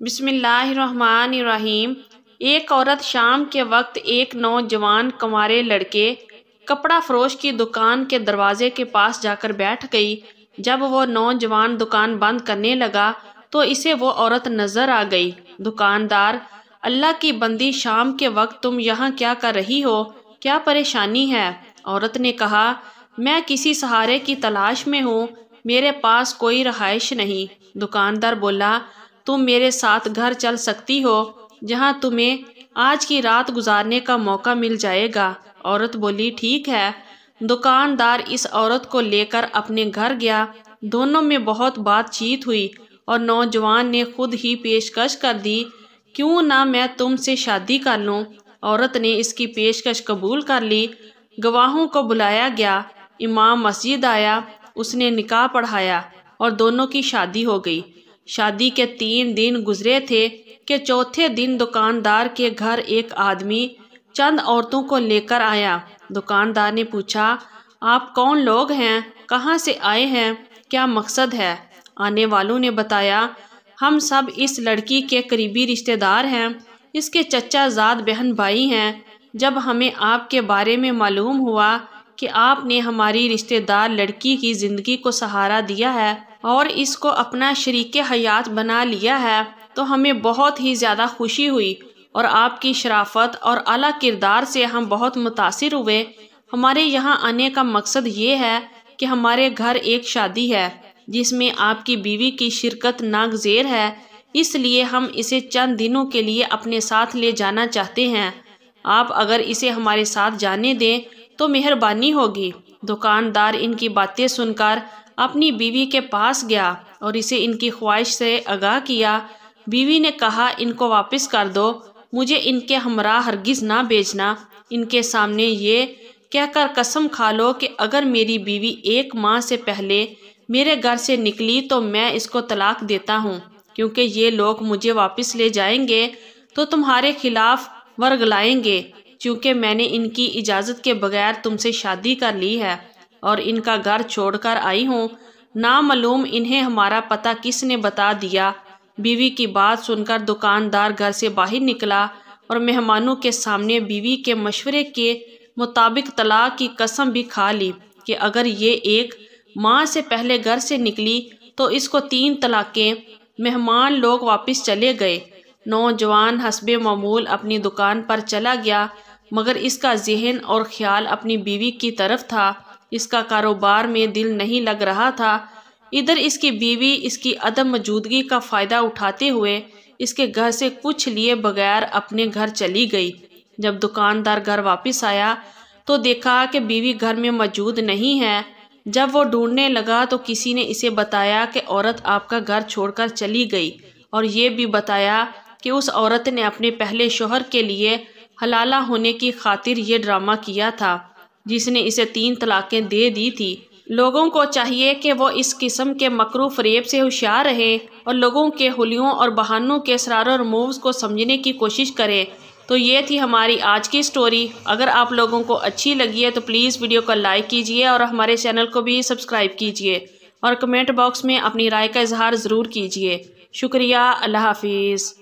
बिस्मिल्लाहिर्रहमानिर्रहीम। एक औरत शाम के वक्त एक नौजवान कंवारे लड़के कपड़ा फरोश की दुकान के दरवाजे के पास जाकर बैठ गई। जब वो नौजवान दुकान बंद करने लगा तो इसे वो औरत नजर आ गई। दुकानदार: अल्लाह की बंदी, शाम के वक्त तुम यहाँ क्या कर रही हो? क्या परेशानी है? औरत ने कहा, मैं किसी सहारे की तलाश में हूँ, मेरे पास कोई रहाइश नहीं। दुकानदार बोला, तुम मेरे साथ घर चल सकती हो, जहाँ तुम्हें आज की रात गुजारने का मौका मिल जाएगा। औरत बोली, ठीक है। दुकानदार इस औरत को लेकर अपने घर गया। दोनों में बहुत बातचीत हुई और नौजवान ने खुद ही पेशकश कर दी, क्यों ना मैं तुमसे शादी कर लूं। औरत ने इसकी पेशकश कबूल कर ली। गवाहों को बुलाया गया। इमाम मस्जिद आया, उसने निकाह पढ़ाया और दोनों की शादी हो गई। शादी के 3 दिन गुजरे थे कि चौथे दिन दुकानदार के घर एक आदमी चंद औरतों को लेकर आया। दुकानदार ने पूछा, आप कौन लोग हैं? कहाँ से आए हैं? क्या मकसद है? आने वालों ने बताया, हम सब इस लड़की के करीबी रिश्तेदार हैं, इसके चचा ज़ाद बहन भाई हैं। जब हमें आपके बारे में मालूम हुआ कि आपने हमारी रिश्तेदार लड़की की ज़िंदगी को सहारा दिया है और इसको अपना शरीके हयात बना लिया है, तो हमें बहुत ही ज़्यादा खुशी हुई और आपकी शराफत और आला किरदार से हम बहुत मुतासिर हुए। हमारे यहाँ आने का मकसद ये है कि हमारे घर एक शादी है जिसमें आपकी बीवी की शिरकत नागज़ेर है, इसलिए हम इसे चंद दिनों के लिए अपने साथ ले जाना चाहते हैं। आप अगर इसे हमारे साथ जाने दें तो मेहरबानी होगी। दुकानदार इनकी बातें सुनकर अपनी बीवी के पास गया और इसे इनकी ख्वाहिश से आगाह किया। बीवी ने कहा, इनको वापस कर दो, मुझे इनके हमरा हरगिज़ ना भेजना। इनके सामने ये कहकर कसम खा लो कि अगर मेरी बीवी 1 माह से पहले मेरे घर से निकली तो मैं इसको तलाक देता हूँ, क्योंकि ये लोग मुझे वापस ले जाएंगे तो तुम्हारे खिलाफ वर्गलाएंगे, क्योंकि मैंने इनकी इजाज़त के बगैर तुमसे शादी कर ली है और इनका घर छोड़कर आई हूँ। नामालूम इन्हें हमारा पता किसने बता दिया। बीवी की बात सुनकर दुकानदार घर से बाहर निकला और मेहमानों के सामने बीवी के मशवरे के मुताबिक तलाक की कसम भी खा ली कि अगर ये 1 माह से पहले घर से निकली तो इसको 3 तलाकें। मेहमान लोग वापस चले गए। नौजवान हस्बे मामूल अपनी दुकान पर चला गया, मगर इसका जहन और ख्याल अपनी बीवी की तरफ था। इसका कारोबार में दिल नहीं लग रहा था। इधर इसकी बीवी इसकी अदम मौजूदगी का फ़ायदा उठाते हुए इसके घर से कुछ लिए बगैर अपने घर चली गई। जब दुकानदार घर वापस आया तो देखा कि बीवी घर में मौजूद नहीं है। जब वो ढूंढने लगा तो किसी ने इसे बताया कि औरत आपका घर छोड़कर चली गई और ये भी बताया कि उस औरत ने अपने पहले शोहर के लिए हलाला होने की खातिर ये ड्रामा किया था, जिसने इसे 3 तलाकें दे दी थी। लोगों को चाहिए कि वो इस किस्म के मकरू फरेब से होशियार रहें और लोगों के हुलियों और बहानों के असरार और मूव्स को समझने की कोशिश करें। तो ये थी हमारी आज की स्टोरी। अगर आप लोगों को अच्छी लगी है तो प्लीज़ वीडियो को लाइक कीजिए और हमारे चैनल को भी सब्सक्राइब कीजिए और कमेंट बॉक्स में अपनी राय का इजहार ज़रूर कीजिए। शुक्रिया। अल्लाह हाफिज़।